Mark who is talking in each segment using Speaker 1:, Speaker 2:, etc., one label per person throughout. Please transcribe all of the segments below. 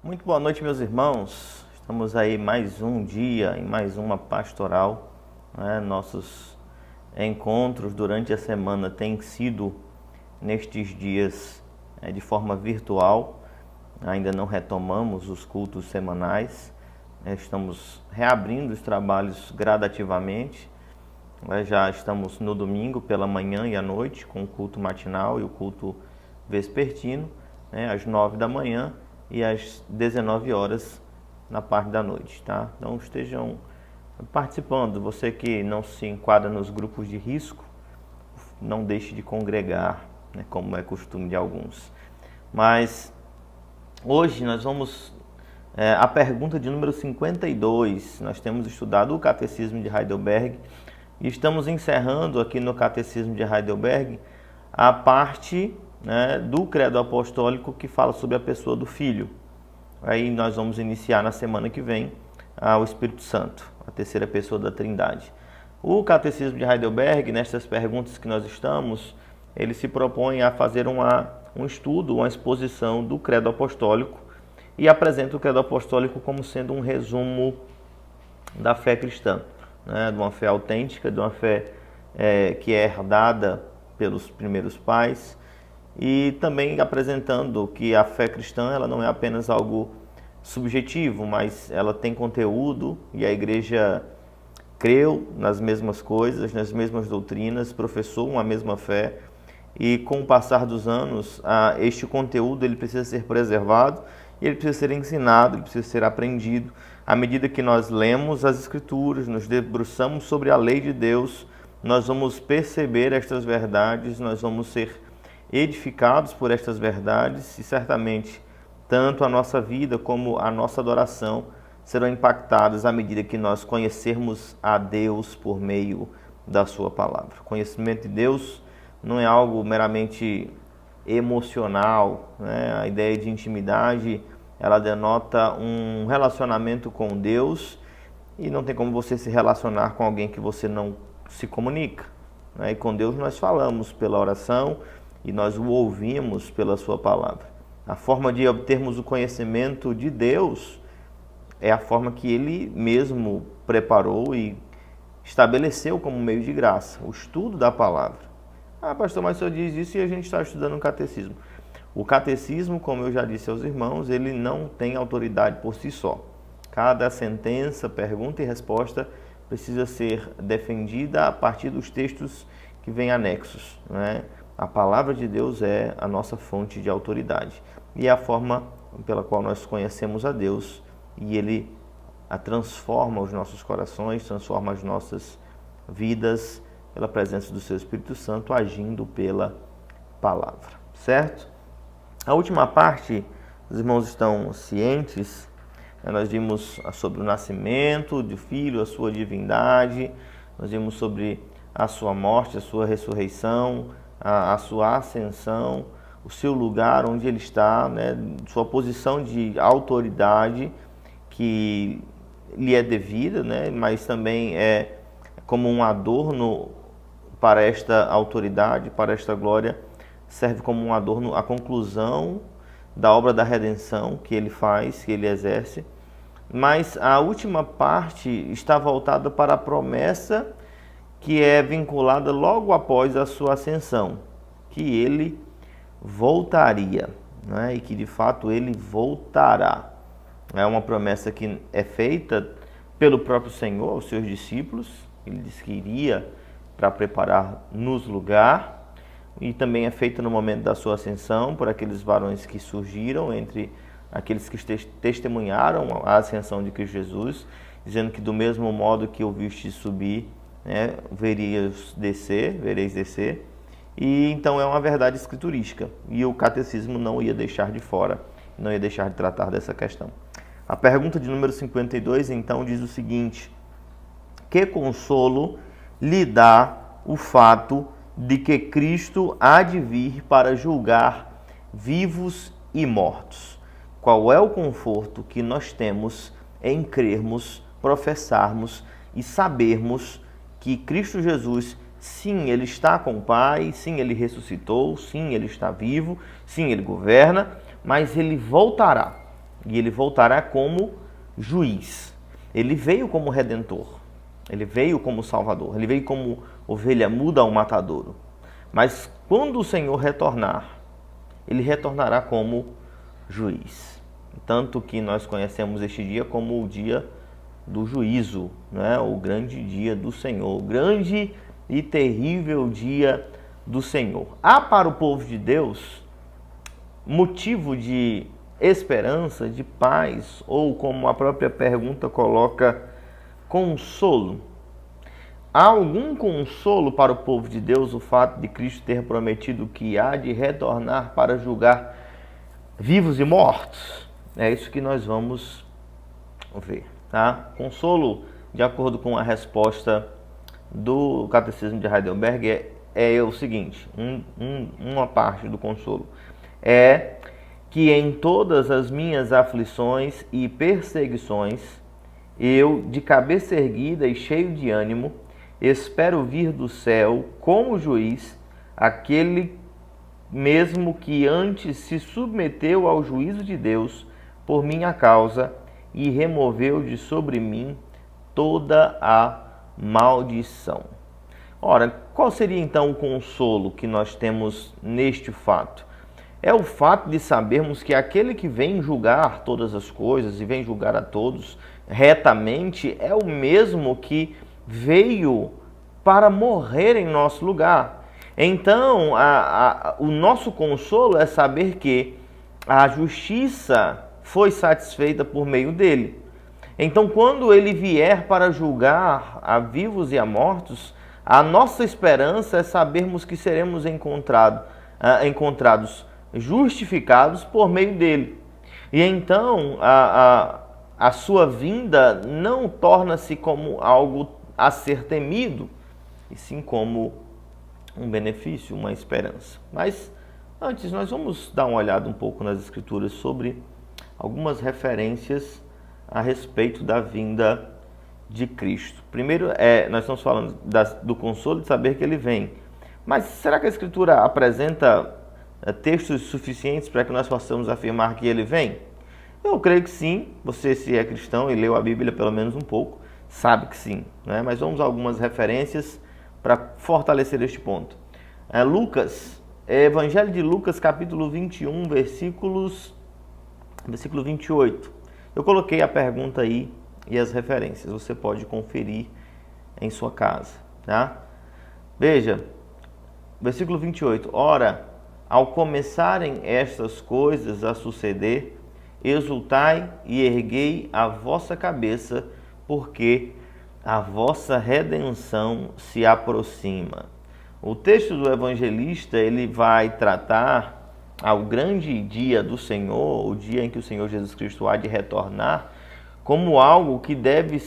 Speaker 1: Muito boa noite, meus irmãos. Estamos aí mais um dia em mais uma pastoral, né? Nossos encontros durante a semana têm sido nestes dias de forma virtual. Ainda não retomamos os cultos semanais. Estamos reabrindo os trabalhos gradativamente. Já estamos no domingo pela manhã e à noite com o culto matinal e o culto vespertino, às 9 da manhã e às 19 horas na parte da noite, tá? Então estejam participando. Você que não se enquadra nos grupos de risco, não deixe de congregar, né, como é costume de alguns. Mas hoje nós vamos a pergunta de número 52. Nós temos estudado o Catecismo de Heidelberg e estamos encerrando aqui no Catecismo de Heidelberg a parte, né, do Credo Apostólico que fala sobre a pessoa do Filho. Aí nós vamos iniciar na semana que vem o Espírito Santo, a terceira pessoa da Trindade. O Catecismo de Heidelberg, nessas perguntas que nós estamos, ele se propõe a fazer um estudo, uma exposição do Credo Apostólico e apresenta o Credo Apostólico como sendo um resumo da fé cristã, né, de uma fé autêntica, de uma fé que é herdada pelos primeiros pais, e também apresentando que a fé cristã ela não é apenas algo subjetivo, mas ela tem conteúdo e a igreja creu nas mesmas coisas, nas mesmas doutrinas, professou uma mesma fé e com o passar dos anos este conteúdo ele precisa ser preservado e ele precisa ser ensinado, ele precisa ser aprendido. À medida que nós lemos as Escrituras, nos debruçamos sobre a lei de Deus, nós vamos perceber estas verdades, nós vamos ser edificados por estas verdades e certamente tanto a nossa vida como a nossa adoração serão impactadas à medida que nós conhecermos a Deus por meio da sua palavra. O conhecimento de Deus não é algo meramente emocional, né? A ideia de intimidade, ela denota um relacionamento com Deus e não tem como você se relacionar com alguém que você não se comunica, né? E com Deus nós falamos pela oração e nós o ouvimos pela sua palavra. A forma de obtermos o conhecimento de Deus é a forma que Ele mesmo preparou e estabeleceu como meio de graça, o estudo da palavra. Pastor, mas o senhor diz isso e a gente está estudando um catecismo. O catecismo, como eu já disse aos irmãos, ele não tem autoridade por si só. Cada sentença, pergunta e resposta precisa ser defendida a partir dos textos que vêm anexos, né? A palavra de Deus é a nossa fonte de autoridade e é a forma pela qual nós conhecemos a Deus e Ele transforma os nossos corações, transforma as nossas vidas pela presença do Seu Espírito Santo agindo pela palavra, certo? A última parte, os irmãos estão cientes, nós vimos sobre o nascimento do Filho, a sua divindade, nós vimos sobre a sua morte, a sua ressurreição, a sua ascensão, o seu lugar onde ele está, né, sua posição de autoridade que lhe é devida, né, mas também é como um adorno para esta autoridade, para esta glória, serve como um adorno à conclusão da obra da redenção que ele faz, que ele exerce. Mas a última parte está voltada para a promessa que é vinculada logo após a sua ascensão, que ele voltaria, né? E que de fato ele voltará. É uma promessa que é feita pelo próprio Senhor aos seus discípulos. Ele disse que iria para preparar-nos lugar, e também é feita no momento da sua ascensão por aqueles varões que surgiram entre aqueles que testemunharam a ascensão de Cristo Jesus, dizendo que do mesmo modo que o viste subir, né, vereis descer, e então é uma verdade escriturística, e o catecismo não ia deixar de fora, não ia deixar de tratar dessa questão. A pergunta de número 52, então, diz o seguinte: Que consolo lhe dá o fato de que Cristo há de vir para julgar vivos e mortos? Qual é o conforto que nós temos em crermos, professarmos e sabermos que Cristo Jesus, sim, Ele está com o Pai, sim, Ele ressuscitou, sim, Ele está vivo, sim, Ele governa, mas Ele voltará. E Ele voltará como juiz. Ele veio como redentor. Ele veio como salvador. Ele veio como ovelha muda ao matadouro. Mas quando o Senhor retornar, Ele retornará como juiz. Tanto que nós conhecemos este dia como o dia do juízo, né? O grande dia do Senhor, o grande e terrível dia do Senhor. Há para o povo de Deus motivo de esperança, de paz, ou como a própria pergunta coloca, consolo. Há algum consolo para o povo de Deus o fato de Cristo ter prometido que há de retornar para julgar vivos e mortos? É isso que nós vamos ver, tá? Consolo, de acordo com a resposta do Catecismo de Heidelberg, é o seguinte, uma parte do consolo é que em todas as minhas aflições e perseguições, eu, de cabeça erguida e cheio de ânimo, espero vir do céu como juiz aquele mesmo que antes se submeteu ao juízo de Deus por minha causa e removeu de sobre mim toda a maldição. Ora, qual seria então o consolo que nós temos neste fato? É o fato de sabermos que aquele que vem julgar todas as coisas e vem julgar a todos retamente é o mesmo que veio para morrer em nosso lugar. Então, o nosso consolo é saber que a justiça foi satisfeita por meio dele. Então, quando ele vier para julgar a vivos e a mortos, a nossa esperança é sabermos que seremos encontrados justificados por meio dele. E então, a sua vinda não torna-se como algo a ser temido, e sim como um benefício, uma esperança. Mas antes, nós vamos dar uma olhada um pouco nas Escrituras sobre algumas referências a respeito da vinda de Cristo. Primeiro, nós estamos falando do consolo de saber que Ele vem. Mas será que a Escritura apresenta textos suficientes para que nós possamos afirmar que Ele vem? Eu creio que sim. Você, se é cristão e leu a Bíblia pelo menos um pouco, sabe que sim, né? Mas vamos a algumas referências para fortalecer este ponto. Evangelho de Lucas, capítulo 21, versículo 28. Eu coloquei a pergunta aí e as referências. Você pode conferir em sua casa, tá? Veja, versículo 28. Ora, ao começarem estas coisas a suceder, exultai e erguei a vossa cabeça, porque a vossa redenção se aproxima. O texto do evangelista, ele vai tratar ao grande dia do Senhor, o dia em que o Senhor Jesus Cristo há de retornar, como algo que deve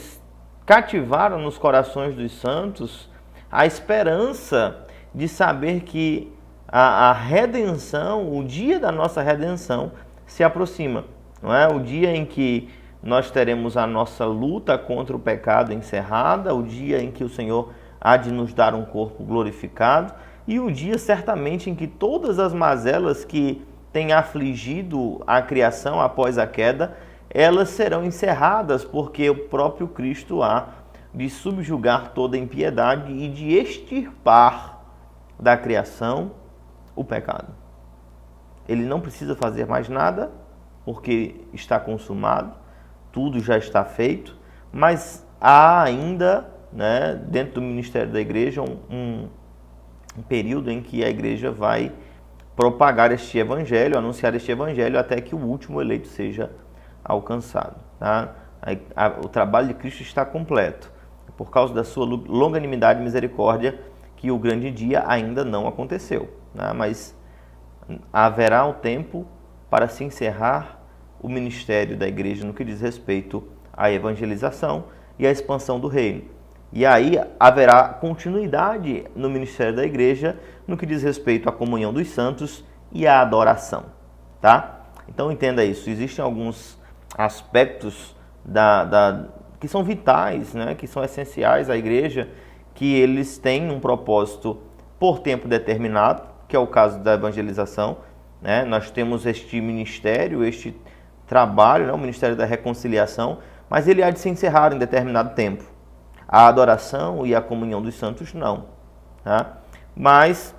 Speaker 1: cativar nos corações dos santos a esperança de saber que a redenção, o dia da nossa redenção se aproxima. Não é? O dia em que nós teremos a nossa luta contra o pecado encerrada, o dia em que o Senhor há de nos dar um corpo glorificado e o dia certamente em que todas as mazelas que têm afligido a criação após a queda, elas serão encerradas, porque o próprio Cristo há de subjugar toda a impiedade e de extirpar da criação o pecado. Ele não precisa fazer mais nada, porque está consumado, tudo já está feito, mas há ainda, né, dentro do ministério da igreja, um período em que a igreja vai propagar este evangelho, anunciar este evangelho, até que o último eleito seja alcançado. Tá? O trabalho de Cristo está completo. Por causa da sua longanimidade e misericórdia, que o grande dia ainda não aconteceu. Tá? Mas haverá um tempo para se encerrar o ministério da igreja no que diz respeito à evangelização e à expansão do reino. E aí haverá continuidade no ministério da igreja no que diz respeito à comunhão dos santos e à adoração, tá? Então entenda isso, existem alguns aspectos que são vitais, né, que são essenciais à igreja, que eles têm um propósito por tempo determinado, que é o caso da evangelização, né? Nós temos este ministério, este trabalho, né, o Ministério da Reconciliação, mas ele há de se encerrar em determinado tempo. A adoração e a comunhão dos santos não, tá? Mas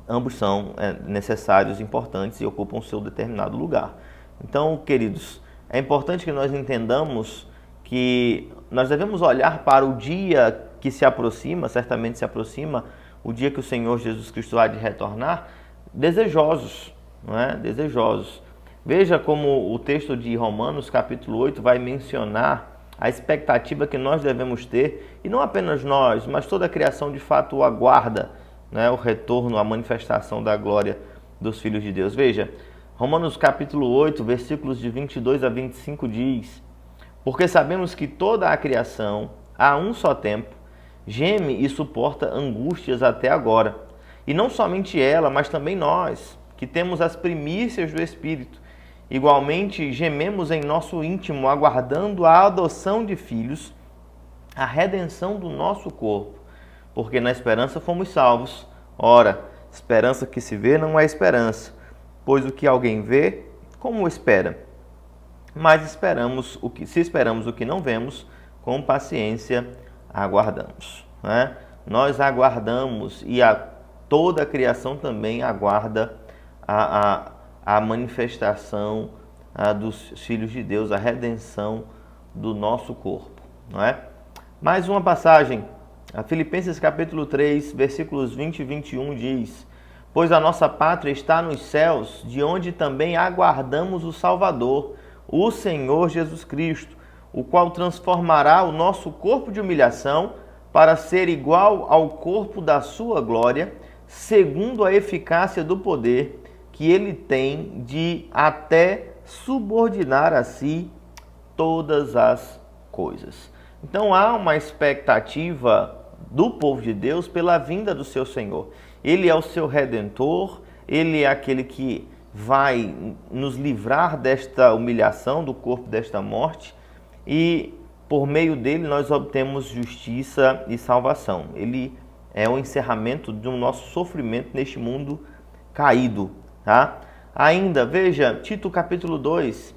Speaker 1: ambos são necessários, importantes e ocupam o seu determinado lugar. Então, queridos, é importante que nós entendamos que nós devemos olhar para o dia que se aproxima, certamente se aproxima, o dia que o Senhor Jesus Cristo há de retornar, desejosos, não é? Desejosos. Veja como o texto de Romanos, capítulo 8, vai mencionar a expectativa que nós devemos ter, e não apenas nós, mas toda a criação de fato o aguarda, né? O retorno, a manifestação da glória dos filhos de Deus. Veja, Romanos capítulo 8, versículos de 22 a 25 diz: porque sabemos que toda a criação, a um só tempo, geme e suporta angústias até agora. E não somente ela, mas também nós, que temos as primícias do Espírito. Igualmente, gememos em nosso íntimo, aguardando a adoção de filhos, a redenção do nosso corpo. Porque na esperança fomos salvos. Ora, esperança que se vê não é esperança, pois o que alguém vê, como espera? Mas se esperamos o que não vemos, com paciência aguardamos, né? Nós aguardamos e toda a criação também aguarda a manifestação dos filhos de Deus, a redenção do nosso corpo, não é? Mais uma passagem, a Filipenses capítulo 3, versículos 20 e 21 diz: pois a nossa pátria está nos céus, de onde também aguardamos o Salvador, o Senhor Jesus Cristo, o qual transformará o nosso corpo de humilhação para ser igual ao corpo da sua glória, segundo a eficácia do poder que ele tem de até subordinar a si todas as coisas. Então há uma expectativa do povo de Deus pela vinda do seu Senhor. Ele é o seu Redentor, ele é aquele que vai nos livrar desta humilhação, do corpo desta morte, e por meio dele nós obtemos justiça e salvação. Ele é o encerramento do nosso sofrimento neste mundo caído, tá? Ainda, veja, Tito capítulo 2,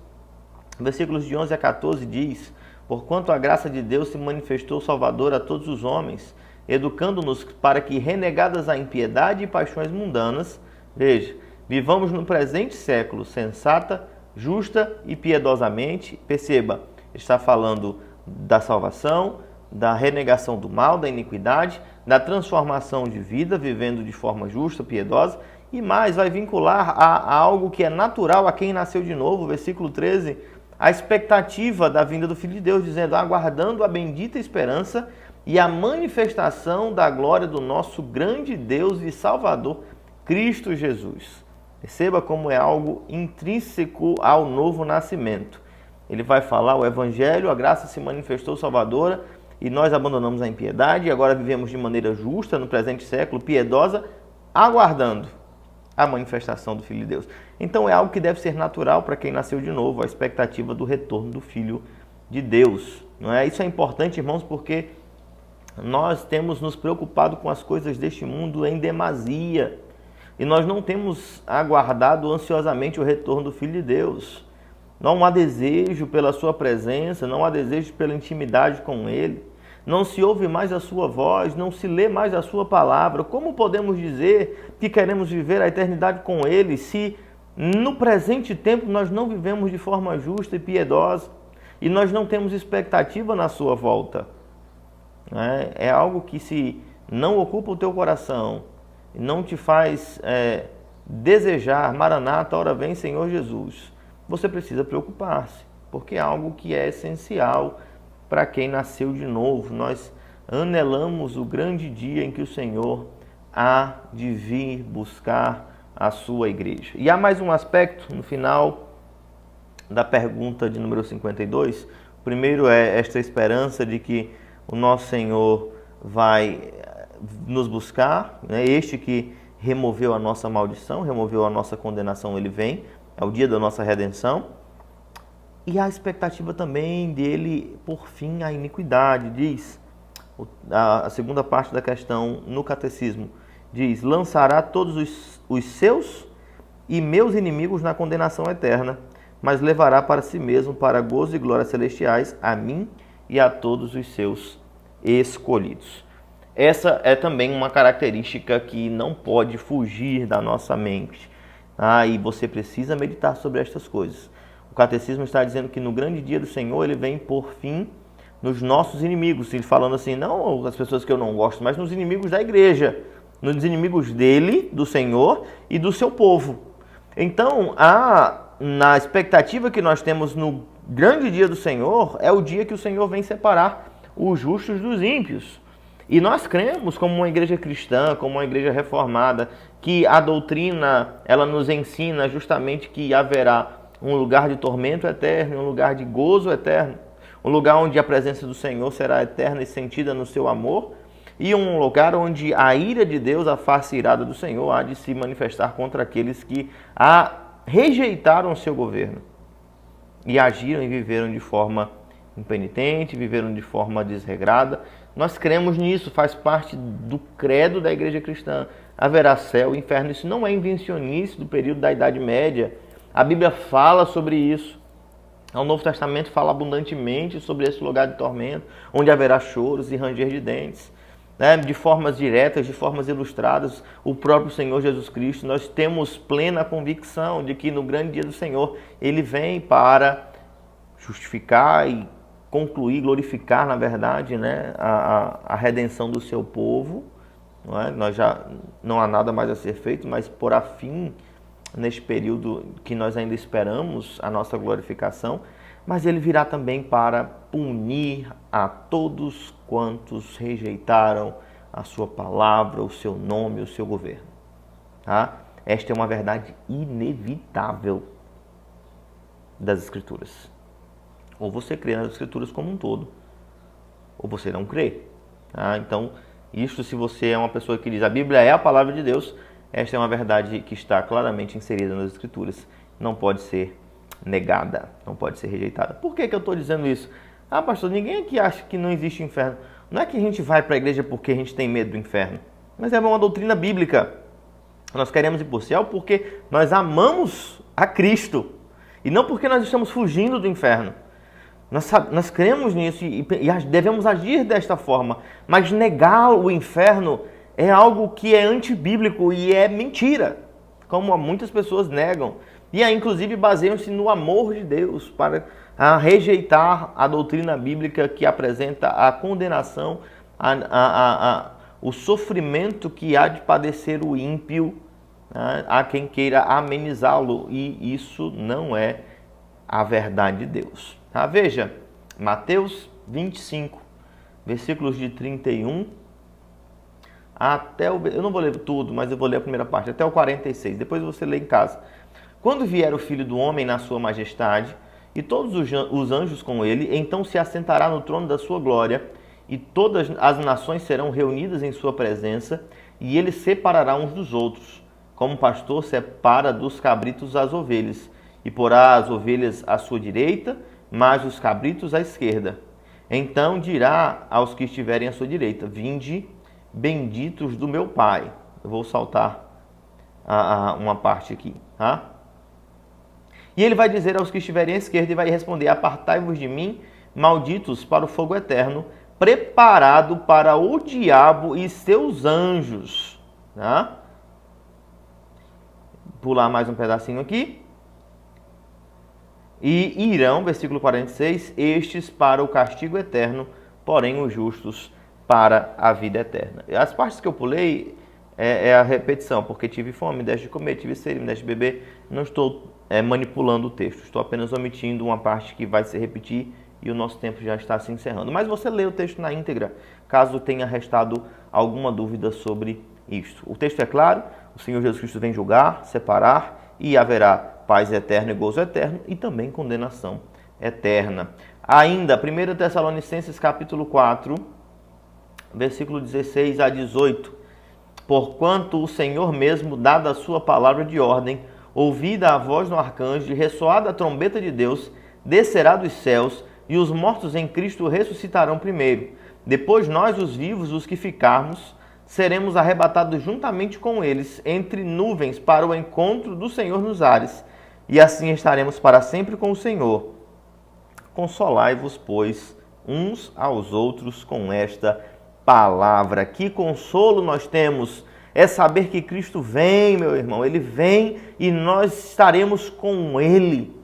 Speaker 1: versículos de 11 a 14 diz: porquanto a graça de Deus se manifestou salvadora a todos os homens, educando-nos para que, renegadas a impiedade e paixões mundanas, veja, vivamos no presente século sensata, justa e piedosamente. Perceba, está falando da salvação, da renegação do mal, da iniquidade, da transformação de vida, vivendo de forma justa, piedosa, e mais, vai vincular a algo que é natural a quem nasceu de novo, versículo 13, a expectativa da vinda do Filho de Deus, dizendo: aguardando a bendita esperança e a manifestação da glória do nosso grande Deus e Salvador, Cristo Jesus. Perceba como é algo intrínseco ao novo nascimento. Ele vai falar: o Evangelho, a graça se manifestou salvadora e nós abandonamos a impiedade e agora vivemos de maneira justa no presente século, piedosa, aguardando a manifestação do Filho de Deus. Então é algo que deve ser natural para quem nasceu de novo, a expectativa do retorno do Filho de Deus. Não é? Isso é importante, irmãos, porque nós temos nos preocupado com as coisas deste mundo em demasia e nós não temos aguardado ansiosamente o retorno do Filho de Deus. Não há desejo pela sua presença, não há desejo pela intimidade com Ele. Não se ouve mais a sua voz, não se lê mais a sua palavra. Como podemos dizer que queremos viver a eternidade com Ele se no presente tempo nós não vivemos de forma justa e piedosa e nós não temos expectativa na sua volta? É algo que, se não ocupa o teu coração, não te faz desejar, Maranata, ora vem Senhor Jesus, você precisa preocupar-se, porque é algo que é essencial para quem nasceu de novo. Nós anelamos o grande dia em que o Senhor há de vir buscar a sua igreja. E há mais um aspecto no final da pergunta de número 52. O primeiro é esta esperança de que o nosso Senhor vai nos buscar, né? Este que removeu a nossa maldição, removeu a nossa condenação, ele vem, é o dia da nossa redenção. E a expectativa também dele, por fim, a iniquidade, diz a segunda parte da questão no catecismo, diz: lançará todos os seus e meus inimigos na condenação eterna, mas levará para si mesmo para gozo e glórias celestiais a mim e a todos os seus escolhidos. Essa é também uma característica que não pode fugir da nossa mente. E você precisa meditar sobre estas coisas. O catecismo está dizendo que no grande dia do Senhor ele vem por fim nos nossos inimigos. Ele falando assim, não as pessoas que eu não gosto, mas nos inimigos da igreja, nos inimigos dele, do Senhor e do seu povo. Então, na expectativa que nós temos no grande dia do Senhor, é o dia que o Senhor vem separar os justos dos ímpios. E nós cremos, como uma igreja cristã, como uma igreja reformada, que a doutrina ela nos ensina justamente que haverá um lugar de tormento eterno, um lugar de gozo eterno, um lugar onde a presença do Senhor será eterna e sentida no seu amor, e um lugar onde a ira de Deus, a face irada do Senhor, há de se manifestar contra aqueles que rejeitaram o seu governo e agiram e viveram de forma impenitente, viveram de forma desregrada. Nós cremos nisso, faz parte do credo da igreja cristã. Haverá céu e inferno. Isso não é invencionice do período da Idade Média. A Bíblia fala sobre isso. O Novo Testamento fala abundantemente sobre esse lugar de tormento, onde haverá choros e ranger de dentes. De formas diretas, de formas ilustradas, o próprio Senhor Jesus Cristo. Nós temos plena convicção de que no grande dia do Senhor, Ele vem para justificar e concluir, glorificar, na verdade, a redenção do seu povo. Nós já não há nada mais a ser feito, mas por a fim, neste período que nós ainda esperamos a nossa glorificação, mas ele virá também para punir a todos quantos rejeitaram a sua palavra, o seu nome, o seu governo. Esta é uma verdade inevitável das Escrituras. Ou você crê nas Escrituras como um todo, ou você não crê. Então, isto, se você é uma pessoa que diz a Bíblia é a palavra de Deus, esta é uma verdade que está claramente inserida nas Escrituras. Não pode ser negada, não pode ser rejeitada. Por que eu estou dizendo isso? Pastor, ninguém aqui acha que não existe inferno. Não é que a gente vai para a igreja porque a gente tem medo do inferno, mas é uma doutrina bíblica. Nós queremos ir para o céu porque nós amamos a Cristo e não porque nós estamos fugindo do inferno. Nós cremos nisso e devemos agir desta forma, mas negar o inferno é algo que é antibíblico e é mentira, como muitas pessoas negam. E inclusive baseiam-se no amor de Deus para rejeitar a doutrina bíblica que apresenta a condenação, o sofrimento que há de padecer o ímpio, a quem queira amenizá-lo. E isso não é a verdade de Deus. Veja, Mateus 25, versículos de 31 até eu não vou ler tudo, mas eu vou ler a primeira parte, até o 46, depois você lê em casa. Quando vier o Filho do Homem na sua majestade, e todos os anjos com ele, então se assentará no trono da sua glória, e todas as nações serão reunidas em sua presença, e ele separará uns dos outros, como o pastor separa dos cabritos as ovelhas, e porá as ovelhas à sua direita, mas os cabritos à esquerda. Então dirá aos que estiverem à sua direita: vinde, benditos do meu Pai. Eu vou saltar uma parte aqui, E ele vai dizer aos que estiverem à esquerda e vai responder: apartai-vos de mim, malditos, para o fogo eterno, preparado para o diabo e seus anjos. Pular mais um pedacinho aqui. E irão, versículo 46, estes para o castigo eterno, porém os justos para a vida eterna. As partes que eu pulei é a repetição, porque tive fome, me deste de comer, tive sede, me deste de beber. Não estou manipulando o texto, estou apenas omitindo uma parte que vai se repetir e o nosso tempo já está se encerrando. Mas você lê o texto na íntegra, caso tenha restado alguma dúvida sobre isto. O texto é claro, o Senhor Jesus Cristo vem julgar, separar, e haverá paz eterna e gozo eterno, e também condenação eterna. Ainda, 1 Tessalonicenses capítulo 4, versículo 16 a 18. Porquanto o Senhor mesmo, dada a sua palavra de ordem, ouvida a voz do arcanjo e ressoada a trombeta de Deus, descerá dos céus, e os mortos em Cristo ressuscitarão primeiro. Depois nós, os vivos, os que ficarmos, seremos arrebatados juntamente com eles entre nuvens para o encontro do Senhor nos ares, e assim estaremos para sempre com o Senhor. Consolai-vos, pois, uns aos outros com esta palavra. Que consolo nós temos é saber que Cristo vem, meu irmão. Ele vem e nós estaremos com Ele.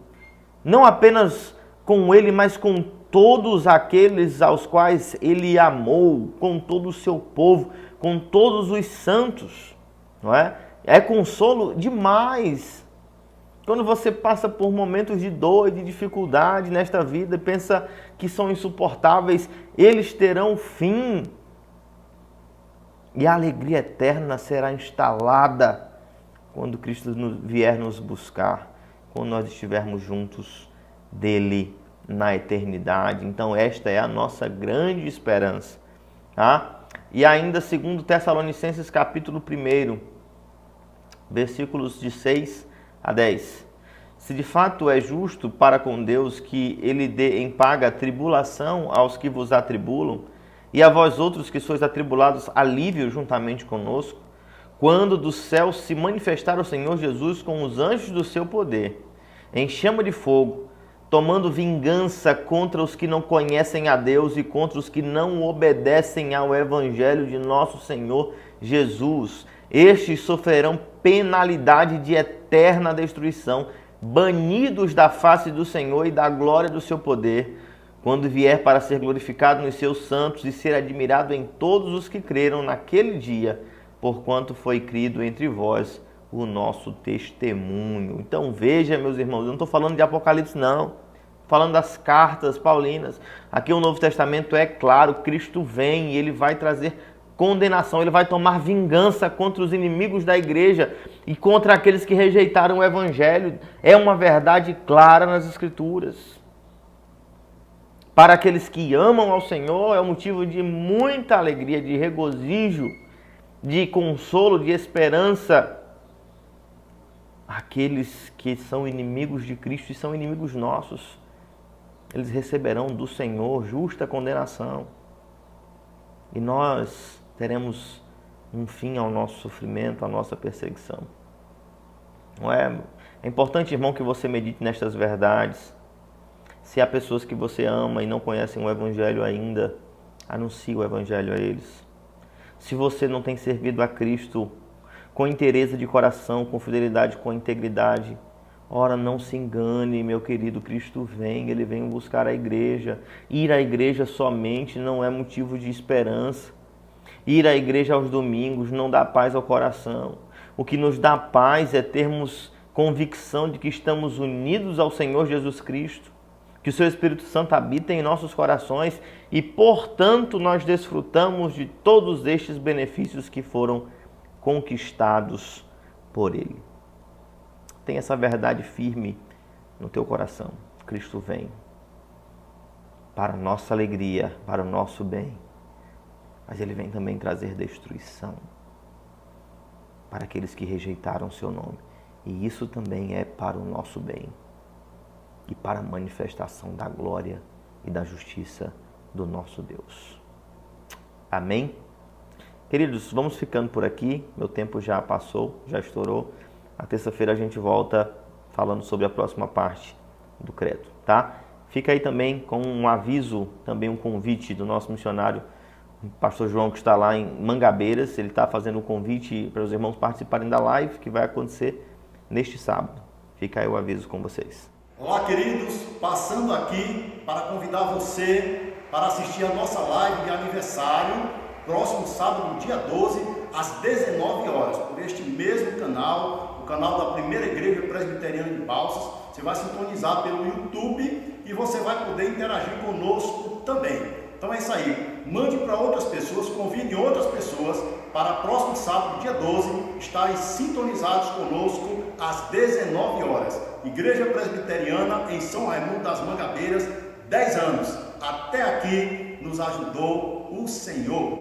Speaker 1: Não apenas com Ele, mas com todos aqueles aos quais Ele amou, com todo o seu povo, com todos os santos. Não é? É consolo demais. Quando você passa por momentos de dor e de dificuldade nesta vida e pensa que são insuportáveis, eles terão fim. E a alegria eterna será instalada quando Cristo vier nos buscar, quando nós estivermos juntos dele na eternidade. Então esta é a nossa grande esperança. Tá? E ainda segundo Tessalonicenses capítulo 1, versículos de 6 a 10. Se de fato é justo para com Deus que ele dê em paga tribulação aos que vos atribulam, e a vós outros que sois atribulados alívio juntamente conosco, quando do céu se manifestar o Senhor Jesus com os anjos do seu poder, em chama de fogo, tomando vingança contra os que não conhecem a Deus e contra os que não obedecem ao evangelho de nosso Senhor Jesus. Estes sofrerão penalidade de eterna destruição, banidos da face do Senhor e da glória do seu poder, quando vier para ser glorificado nos seus santos e ser admirado em todos os que creram naquele dia, porquanto foi crido entre vós o nosso testemunho. Então veja, meus irmãos, eu não estou falando de Apocalipse não, estou falando das cartas paulinas. Aqui o Novo Testamento é claro, Cristo vem e ele vai trazer condenação, ele vai tomar vingança contra os inimigos da igreja e contra aqueles que rejeitaram o evangelho. É uma verdade clara nas Escrituras. Para aqueles que amam ao Senhor, é um motivo de muita alegria, de regozijo, de consolo, de esperança. Aqueles que são inimigos de Cristo e são inimigos nossos, eles receberão do Senhor justa condenação. E nós teremos um fim ao nosso sofrimento, à nossa perseguição. Não é? É importante, irmão, que você medite nestas verdades. Se há pessoas que você ama e não conhecem o Evangelho ainda, anuncie o Evangelho a eles. Se você não tem servido a Cristo com inteireza de coração, com fidelidade, com integridade, ora, não se engane, meu querido, Cristo vem, Ele vem buscar a igreja. Ir à igreja somente não é motivo de esperança. Ir à igreja aos domingos não dá paz ao coração. O que nos dá paz é termos convicção de que estamos unidos ao Senhor Jesus Cristo, que o Seu Espírito Santo habita em nossos corações e, portanto, nós desfrutamos de todos estes benefícios que foram conquistados por Ele. Tenha essa verdade firme no teu coração. Cristo vem para a nossa alegria, para o nosso bem. Mas Ele vem também trazer destruição para aqueles que rejeitaram o Seu nome. E isso também é para o nosso bem e para a manifestação da glória e da justiça do nosso Deus. Amém? Queridos, vamos ficando por aqui. Meu tempo já passou, já estourou. Na terça-feira a gente volta falando sobre a próxima parte do credo, tá? Fica aí também com um aviso, também um convite do nosso missionário, o pastor João, que está lá em Mangabeiras. Ele está fazendo um convite para os irmãos participarem da live que vai acontecer neste sábado. Fica aí o aviso com vocês.
Speaker 2: Olá, queridos, passando aqui para convidar você para assistir a nossa live de aniversário, próximo sábado, dia 12, às 19 horas, por este mesmo canal, o canal da Primeira Igreja Presbiteriana de Balsas. Você vai sintonizar pelo YouTube e você vai poder interagir conosco também. Então é isso aí, mande para outras pessoas, convide outras pessoas para próximo sábado, dia 12, estarem sintonizados conosco às 19 horas. Igreja Presbiteriana em São Raimundo das Mangabeiras, 10 anos. Até aqui nos ajudou o Senhor.